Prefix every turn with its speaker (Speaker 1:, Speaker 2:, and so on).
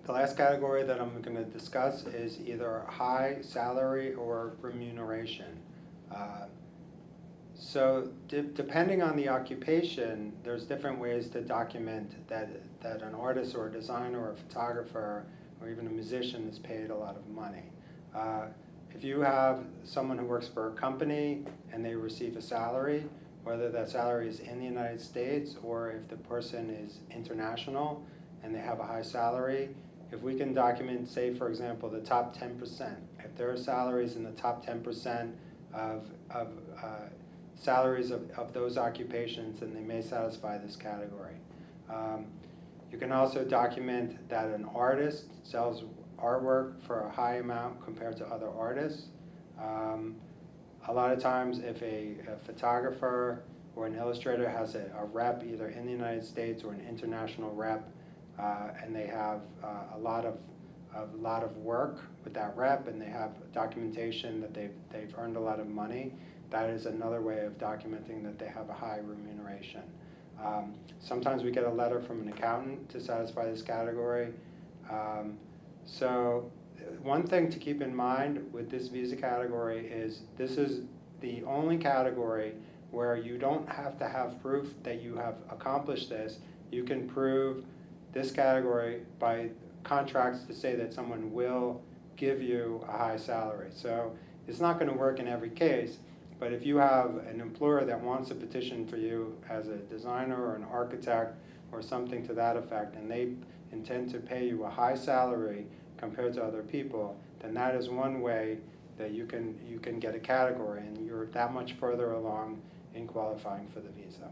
Speaker 1: The last category that I'm going to discuss is either high salary or remuneration. So depending on the occupation, there's different ways to document that an artist or a designer or a photographer or even a musician is paid a lot of money. If you have someone who works for a company and they receive a salary, whether that salary is in the United States or if the person is international and they have a high salary, if we can document, say for example, the top 10%, if there are salaries in the top 10% of salaries of those occupations, then they may satisfy this category. You can also document that an artist sells artwork for a high amount compared to other artists. A lot of times if a photographer or an illustrator has a rep either in the United States or an international rep, and they have a lot of work with that rep and they have documentation that they've earned a lot of money, that is another way of documenting that they have a high remuneration. Sometimes we get a letter from an accountant to satisfy this category. So one thing to keep in mind with this visa category is this is the only category where you don't have to have proof that you have accomplished this. You can prove this category by contracts to say that someone will give you a high salary. So it's not going to work in every case, but if you have an employer that wants a petition for you as a designer or an architect or something to that effect, and they intend to pay you a high salary compared to other people, then that is one way that you can get a category, and you're that much further along in qualifying for the visa.